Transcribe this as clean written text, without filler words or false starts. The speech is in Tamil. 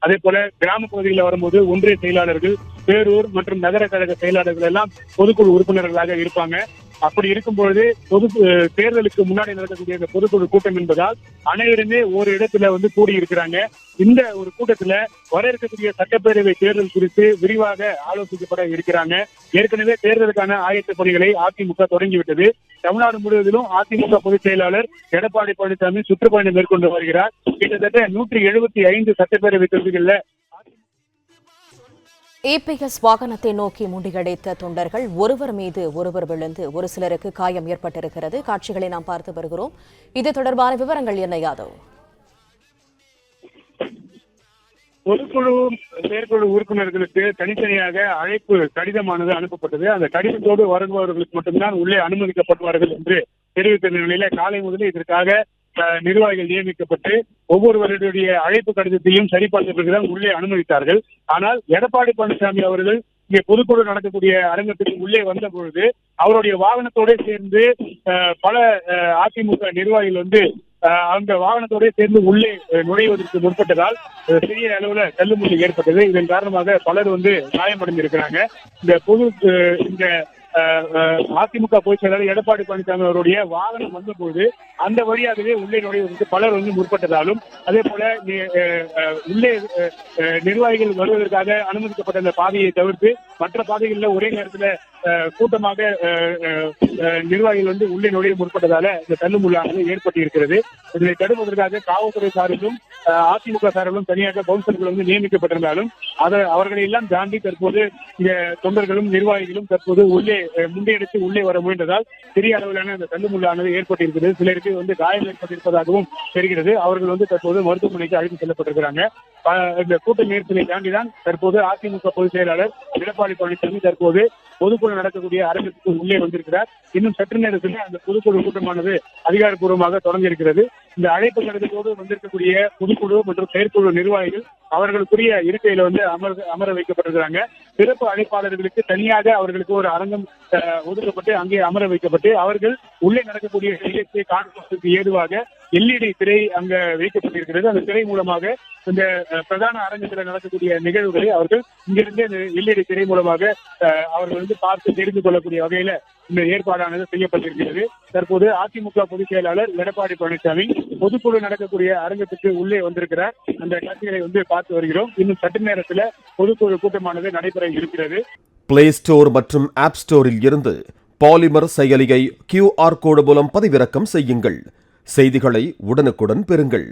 அதே போல கிராம பகுதியில் வரும்போது ஒன்றிய செயலாளர்கள், பேரூர் மற்றும் நகர கழக செயலாளர்கள் எல்லாம் பொதுக்குழு உறுப்பினர்களாக இருப்பாங்க. அப்படி இருக்கும்பொழுது தேர்தலுக்கு முன்னாடி நடக்கக்கூடிய இந்த பொதுக்குழு கூட்டம் என்பதால் அனைவருமே ஒரு இடத்துல கூடி இருக்கிறாங்க. இந்த ஒரு கூட்டத்துல வர இருக்கக்கூடிய சட்டப்பேரவை தேர்தல் குறித்து விரிவாக ஆலோசிக்கப்பட இருக்கிறாங்க. ஏற்கனவே தேர்தலுக்கான ஆயத்த பணிகளை அதிமுக தொடங்கிவிட்டது. தமிழ்நாடு முழுவதிலும் அதிமுக பொதுச் செயலாளர் எடப்பாடி பழனிசாமி சுற்றுப்பயணம் மேற்கொண்டு வருகிறார். கிட்டத்தட்ட 175 சட்டப்பேரவை தொகுதிகளில் இபிஎஸ் வாகனத்தை நோக்கி முண்டியடித்த தொண்டர்கள் ஒருவர் மீது ஒருவர் விழுந்து ஒரு சிலருக்கு காயம் ஏற்பட்டிருக்கிறது. காட்சிகளை நாம் பார்த்து வருகிறோம். இது தொடர்பான விவரங்கள் என்ன யாதவ்? பொதுக்குழு செயற்குழு உறுப்பினர்களுக்கு தனித்தனியாக அழைப்பு கடிதமானது அனுப்பப்பட்டது. அந்த கடிதத்தோடு வருபவர்களுக்கு மட்டும்தான் உள்ளே அனுமதிக்கப்படுவார்கள் என்று தெரிவித்த நிலையில காலை முதலே இதற்காக நிர்வாகிகள் நியமிக்கப்பட்டு ஒவ்வொருவருடைய அழைப்பு கடிதத்தையும் சரிபார்த்த பிறகுதான் உள்ளே அனுமதித்தார்கள். ஆனால் எடப்பாடி பழனிசாமி அவர்கள் இங்கே பொதுக்குழு நடக்கக்கூடிய அரங்கத்துக்கு உள்ளே வந்த பொழுது அவருடைய வாகனத்தோடு சேர்ந்து பல அதிமுக நிர்வாகிகள் அந்த வாகனத்தோட சேர்ந்து உள்ளே நுழைவதற்கு முற்பட்டதால் பெரிய அளவுல தள்ளுமுள்ளி ஏற்பட்டது. இதன் காரணமாக பலர் காயமடைந்திருக்கிறாங்க. இந்த அதிமுக பொதுச் செயலாளர் எடப்பாடி பழனிசாமி அவருடைய வாகனம் வந்தபோது அந்த வழியாகவே உள்ளே நுழைவதற்கு பலர் முற்பட்டதாலும், அதே போல உள்ளே நிர்வாகிகள் வருவதற்காக அனுமதிக்கப்பட்ட அந்த பாதையை தவிர்த்து மற்ற பாதைகளில் ஒரே நேரத்தில் கூட்டமாக நிர்வாகிகள் உள்ளே நுழைய முற்பட்டதால இந்த தள்ளுமுள்ளானது ஏற்பட்டு இருக்கிறது. இதனை தடுப்பதற்காக காவல்துறை சார்பிலும் அதிமுக சார்பிலும் தனியாக பவுன்சர்கள் நியமிக்கப்பட்டிருந்தாலும் அவர்களை எல்லாம் தாண்டி தற்போது இந்த தொண்டர்களும் நிர்வாகிகளும் தற்போது உள்ளே முண்டியடித்து உள்ளே வர முயன்றதால் பெரிய அளவிலான இந்த தள்ளுமுள்ளானது ஏற்பட்டிருக்கிறது. சிலருக்கு காயம் ஏற்பட்டிருப்பதாகவும் தெரிகிறது. அவர்கள் தற்போது மருத்துவமனைக்கு அழைத்து செல்லப்பட்டிருக்கிறாங்க. இந்த கூட்ட நேரத்தினை தாண்டிதான் தற்போது அதிமுக பொதுச் செயலாளர் எடப்பாடி பழனிசாமி தற்போது பொதுக்குழு நடக்கக்கூடிய அரங்கத்துக்கு உள்ளே வந்திருக்கிறார். இன்னும் சற்று நேரத்தில் அந்த பொதுக்குழு கூட்டமானது அதிகாரப்பூர்வமாக தொடங்கி இருக்கிறது. இந்த அழைப்பு கடிதத்தோடு வந்திருக்கக்கூடிய பொதுக்குழு மற்றும் செயற்குழு நிர்வாகிகள் அவர்களுக்குரிய இருக்கையில அமர வைக்கப்பட்டிருக்கிறாங்க. சிறப்பு அழைப்பாளர்களுக்கு தனியாக அவர்களுக்கு ஒரு அரங்கம் ஒதுக்கப்பட்டு அங்கே அமர வைக்கப்பட்டு அவர்கள் உள்ளே நடக்கக்கூடிய நிகழ்ச்சியை காண்பதற்கு ஏதுவாக எல்இடி திரை அங்க வைக்கப்பட்டிருக்கிறது. அந்த திரை மூலமாக இந்த பிரதான அரங்கத்தில் நடக்கக்கூடிய நிகழ்வுகளை அவர்கள் இங்கிருந்து இந்த எல்இடி திரை மூலமாக அவர்கள் பார்த்து தெரிந்து கொள்ளக்கூடிய வகையில இந்த ஏற்பாடானது செய்யப்பட்டிருக்கிறது. தற்போது அதிமுக பொதுச் செயலாளர் எடப்பாடி பழனிசாமி பொதுக்குழு நடக்கக்கூடிய அரங்கத்துக்கு உள்ளே வந்திருக்கிறார். அந்த காட்சிகளை பார்த்து வருகிறோம். இன்னும் சற்று நேரத்தில் பொதுக்குழு கூட்டமானது நடைபெற இருக்கிறது. பிளே ஸ்டோர் மற்றும் ஆப் ஸ்டோரில் இருந்து பாலிமர் செயலியை QR கோடு மூலம் பதிவிறக்கம் செய்யுங்கள். செய்திகளை உடனுக்குடன் பெறுங்கள்.